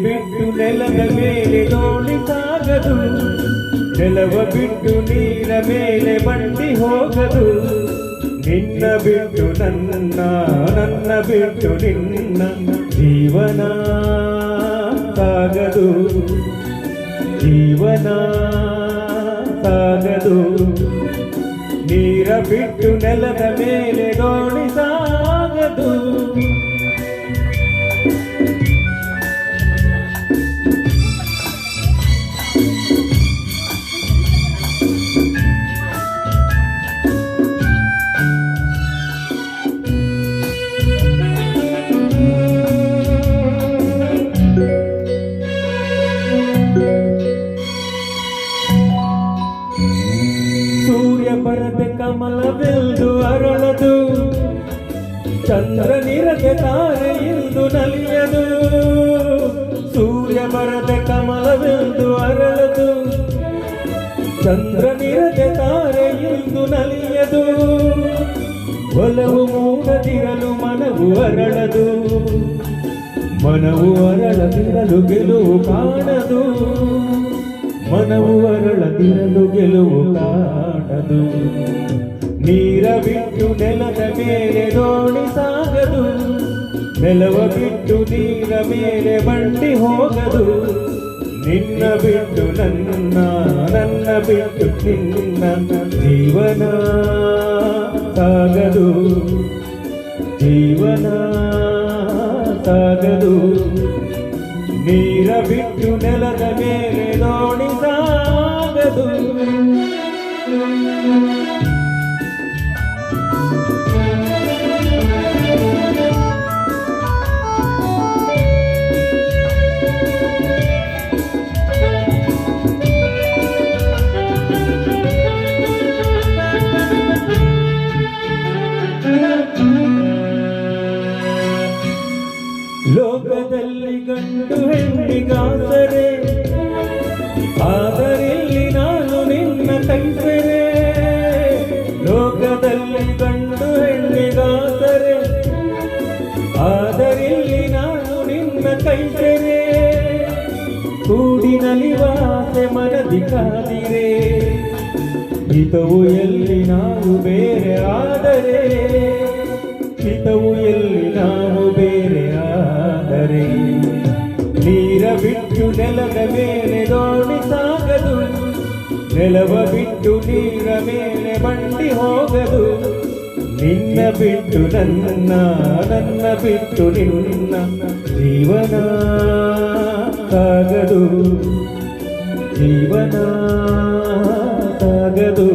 ಬಿಟ್ಟು ನೆಲದ ಮೇಲೆ ದೋಣಿ ಸಾಗದು, ನೆಲವ ಬಿಟ್ಟು ನೀರ ಮೇಲೆ ಮಂಡಿ ಹೋಗದು. ನಿನ್ನ ಬಿಟ್ಟು ನನ್ನ, ನನ್ನ ಬಿಟ್ಟು ನಿನ್ನ ಜೀವನ ಸಾಗದು, ಜೀವನ ಸಾಗದು. ನೀರ ಬಿಟ್ಟು ನೆಲದ ಮೇಲೆ ದೋಣಿ ಸಾಗದು. ಸೂರ್ಯ ಬರದೆ ಕಮಲವೆಲ್ದು ಅರಳದು, ಚಂದ್ರನಿರದೆ ತಾರೆ ಎಂದು ನಲಿಯದು. ಸೂರ್ಯ ಬರದೆ ಕಮಲವೆಲ್ದು ಅರಳದು, ಚಂದ್ರನಿರದೆ ತಾರೆ ಎಂದು ನಲಿಯದು. ಒಲವು ಮೂಡದಿರಲು ಮನವು ಅರಳದು, ಮನವು ಅರಳದಿರಲು ಗೆಲುವು ಕಾಣದು. ಮನವು ಅರಳದಿರಲು ಗೆಲುವು ಕಾಣದು. ನೀರ ಬಿಟ್ಟು ನೆಲದ ಮೇಲೆ ದೋಣಿ ಸಾಗದು, ನೆಲವ ಬಿಟ್ಟು ನೀರ ಮೇಲೆ ಬಂಡಿ ಹೋಗದು. ನಿನ್ನ ಬಿಟ್ಟು ನನ್ನ, ನನ್ನ ಬಿಟ್ಟು ನಿನ್ನ ಜೀವನ ಸಾಗದು, ಜೀವನ ಸಾಗದು. ನೀರ ಬಿಟ್ಟು ನೆಲದ ಮೇಲೆ ದೋಣಿ ಸಾಗದು. ಲೋಕದಲ್ಲಿ ಗಂಡು ಹೆಣ್ಣಿಗಾಸರೆ, ಆದರಿಲ್ಲಿ ನಾನು ನಿನ್ನ ಕೈಸರೆ. ಲೋಕದಲ್ಲಿ ಗಂಡು ಹೆಣ್ಣಿಗಾಸರೆ, ಆದರಿಲ್ಲಿ ನಾನು ನಿನ್ನ ಕೈಸರೆ. ಕೂಡಿ ನಲಿವಾಸೆ ಮನದಿ ಕಾದಿರೆ, ಹಿತವು ಎಲ್ಲಿ ನಾವು ಬೇರೆ ಆದರೆ, ಹಿತವು ಎಲ್ಲಿ ನಾವು ಬೇರೆ ಆದರೆ. ನೀರ ಬಿಟ್ಟು ನೆಲದ ಮೇಲೆ ದೋಣಿ ಸಾಗದು, ನೆಲವ ಬಿಟ್ಟು ನೀರ ಮೇಲೆ ಬಂಡಿ ಹೋಗದು. ನಿನ್ನ ಬಿಟ್ಟು ನನ್ನ, ನನ್ನ ಬಿಟ್ಟು ನಿನ್ನ ಜೀವನ ಸಾಗದು, ಜೀವನ ಸಾಗದು.